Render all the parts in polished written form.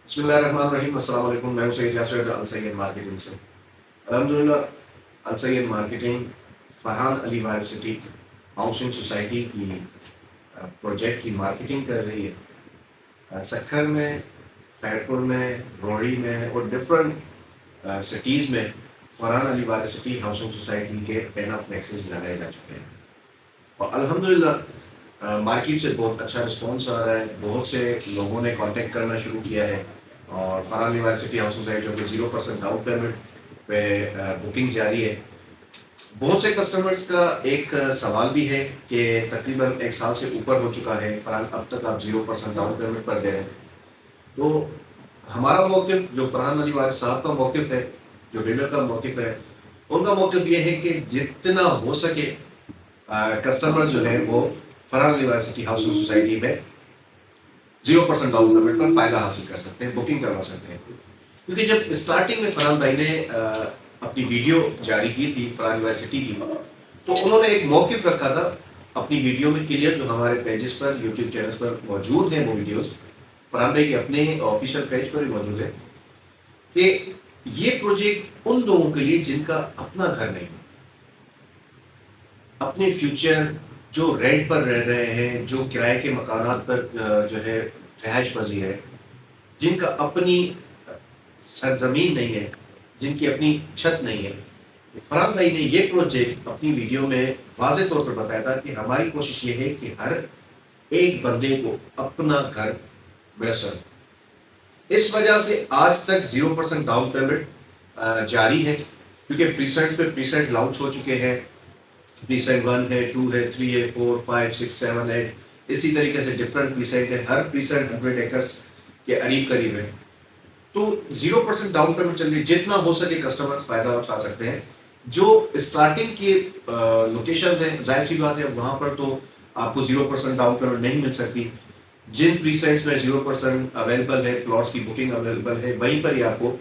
بسم اللہ الرحمن الرحیم. السلام علیکم. میں ہوں سید یاسر السید مارکیٹنگ سے. الحمدللہ السید مارکیٹنگ فرحان علی یونیورسٹی ہاؤسنگ سوسائٹی کی پروجیکٹ کی مارکیٹنگ کر رہی ہے. سکھر میں، خیرپور میں، روہڑی میں اور ڈفرنٹ سٹیز میں فرحان علی یونیورسٹی ہاؤسنگ سوسائٹی کے پین آف فلیکسز لگائے جا چکے ہیں اور الحمدللہ مارکیٹ سے بہت اچھا رسپانس آ رہا ہے. بہت سے لوگوں نے کانٹیکٹ کرنا شروع کیا ہے اور فرحان یونیورسٹی ہاؤسنگ سوسائٹی جو کہ 0% ڈاؤن پیمنٹ پہ بکنگ جاری ہے. بہت سے کسٹمرز کا ایک سوال بھی ہے کہ تقریباً 1 سال سے اوپر ہو چکا ہے فرحان، اب تک آپ 0% ڈاؤن پیمنٹ پر دے رہے ہیں. تو ہمارا موقف، جو فرحان علی وارث صاحب کا موقف ہے، جو بلڈر کا موقف ہے، ان کا موقف یہ ہے کہ جتنا ہو سکے کسٹمر جو ہے وہ فرحان یونیورسٹی ہاؤسنگ سوسائٹی میں 0% ڈاؤن پیمنٹ پر فائدہ حاصل کر سکتے ہیں، بکنگ کروا سکتے ہیں. کیونکہ جب اسٹارٹنگ میں فرحان بھائی نے اپنی ویڈیو جاری کی تھی فرحان یونیورسٹی کی، تو انہوں نے ایک موقف رکھا تھا اپنی ویڈیو میں کلیئر، جو ہمارے پیجز پر، یوٹیوب چینلز پر موجود ہیں وہ ویڈیوز، فرحان بھائی کے اپنے آفیشیل پیج پر بھی موجود ہے، کہ یہ پروجیکٹ ان لوگوں کے لیے جن کا اپنا گھر نہیں، اپنے فیوچر جو رینٹ پر رہ رہے ہیں، جو کرائے کے مکانات پر جو ہے رہائش پذیر ہے، جن کا اپنی سرزمین نہیں ہے، جن کی اپنی چھت نہیں ہے. فرحان بھائی نے یہ پروجیکٹ اپنی ویڈیو میں واضح طور پر بتایا تھا کہ ہماری کوشش یہ ہے کہ ہر ایک بندے کو اپنا گھر میسر. اس وجہ سے آج تک 0% ڈاؤن پیمنٹ جاری ہے، کیونکہ پریسنٹ پہ پریسنٹ لانچ ہو چکے ہیں. پریسنٹ 1 ہے، 2 ہے، 3 ہے، 4، 5، 6، 7، 8، اسی طریقے سے ڈفرنٹ پریسنٹ ہے. ہر پریسنٹ 100 ایکرس کے قریب قریب ہے. تو 0% ڈاؤن پیمنٹ چل رہی ہے. جتنا ہو سکے کسٹمر فائدہ اٹھا سکتے ہیں. جو اسٹارٹنگ کی لوکیشنز ہیں، ظاہر سی بات ہے وہاں پر تو آپ کو 0% ڈاؤن پیمنٹ نہیں مل سکتی. جن پریسائٹس میں 0% اویلیبل ہے، پلاٹس کی بکنگ اویلیبل ہے، وہیں پر ہی آپ کو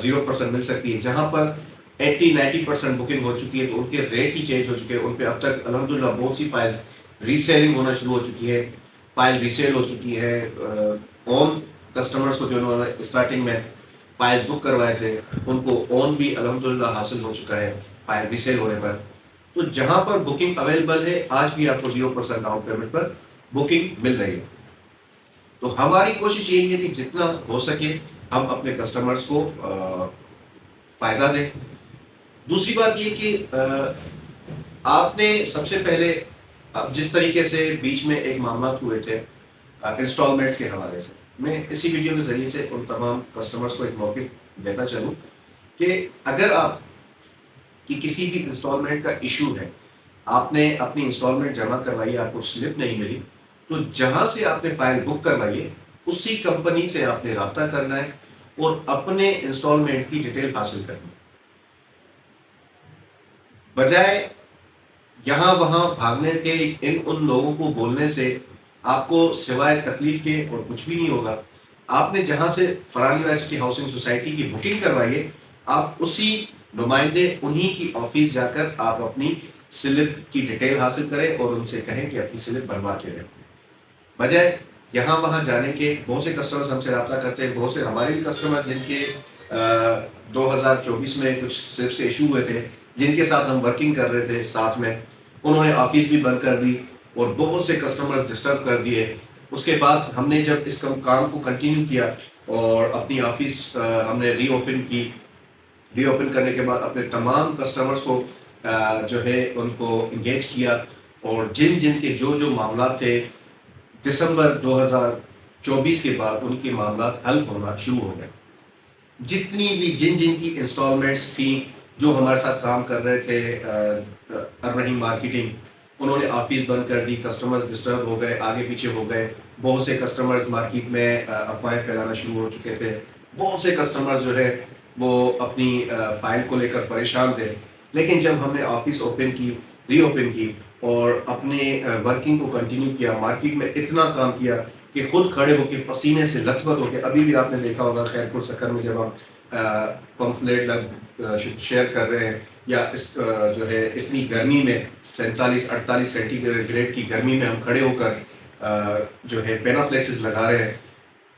0% مل سکتی ہے. جہاں پر 80-90% بکنگ ہو چکی ہے تو ان کے ریٹ ہی چینج ہو چکے ہیں. ان پہ اب تک الحمدللہ بہت سی فائلز ریسیلنگ ہونا شروع ہو چکی ہے. فائل ریسیل ہو چکی ہے. اون کسٹمرز کو جو انہوں نے اسٹارٹنگ میں فائلز بک کروائے تھے، ان کو اون بھی الحمدللہ حاصل ہو چکا ہے فائل ریسیل ہونے پر. تو جہاں پر بکنگ اویلیبل ہے آج بھی آپ کو 0% ڈاؤن پیمنٹ پر بکنگ مل رہی ہے. تو ہماری کوشش یہی ہے کہ جتنا ہو سکے ہم اپنے کسٹمرز کو فائدہ دیں. دوسری بات یہ کہ آپ نے سب سے پہلے، اب جس طریقے سے بیچ میں ایک معاملات ہوئے تھے انسٹالمنٹس کے حوالے سے، میں اسی ویڈیو کے ذریعے سے ان تمام کسٹمرز کو ایک موقف دیتا چلوں کہ اگر آپ کی کسی بھی انسٹالمنٹ کا ایشو ہے، آپ نے اپنی انسٹالمنٹ جمع کروائی، آپ کو سلپ نہیں ملی، تو جہاں سے آپ نے فائل بک کروائی ہے اسی کمپنی سے آپ نے رابطہ کرنا ہے اور اپنے انسٹالمنٹ کی ڈیٹیل حاصل کرنی ہے. بجائے یہاں وہاں بھاگنے کے، ان لوگوں کو بولنے سے آپ کو سوائے تکلیف کے اور کچھ بھی نہیں ہوگا. آپ نے جہاں سے فرحان یونیورسٹی ہاؤسنگ سوسائٹی کی بکنگ کروائی ہے، آپ اسی نمائندے انہی کی آفس جا کر آپ اپنی سلپ کی ڈیٹیل حاصل کریں اور ان سے کہیں کہ اپنی سلپ بنوا کے دیں. بجائے یہاں وہاں جانے کے. بہت سے کسٹمرز ہم سے رابطہ کرتے ہیں، بہت سے ہمارے بھی کسٹمر جن کے 2024 میں کچھ سلپس کے ایشو ہوئے تھے، جن کے ساتھ ہم ورکنگ کر رہے تھے ساتھ میں، انہوں نے آفس بھی بند کر دی اور بہت سے کسٹمرز ڈسٹرب کر دیے. اس کے بعد ہم نے جب اس کام کو کنٹینیو کیا اور اپنی آفس ہم نے ری اوپن کرنے کے بعد اپنے تمام کسٹمرز کو جو ہے ان کو انگیج کیا، اور جن جن کے جو معاملات تھے دسمبر 2024 کے بعد ان کے معاملات حل ہونا شروع ہو گئے. جتنی بھی جن کی انسٹالمنٹس تھیں، جو ہمارے ساتھ کام کر رہے تھے الرحیم مارکیٹنگ، انہوں نے آفس بند کر دی. کسٹمرز ڈسٹرب ہو گئے، آگے پیچھے ہو گئے. بہت سے کسٹمرز مارکیٹ میں افواہیں پھیلانا شروع ہو چکے تھے. بہت سے کسٹمرز جو ہے وہ اپنی فائل کو لے کر پریشان تھے. لیکن جب ہم نے آفس ری اوپن کی اور اپنے ورکنگ کو کنٹینیو کیا، مارکیٹ میں اتنا کام کیا کہ خود کھڑے ہو کے پسینے سے لت پت ہو کے، ابھی بھی آپ نے دیکھا ہوگا خیرپور سکر میں جب ہم پمفلیٹ شیئر کر رہے ہیں، یا اس جو ہے اتنی گرمی میں 47-48 سینٹی گریڈ کی گرمی میں ہم کھڑے ہو کر جو ہے پینافلیکسز لگا رہے ہیں.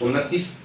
29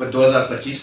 2025,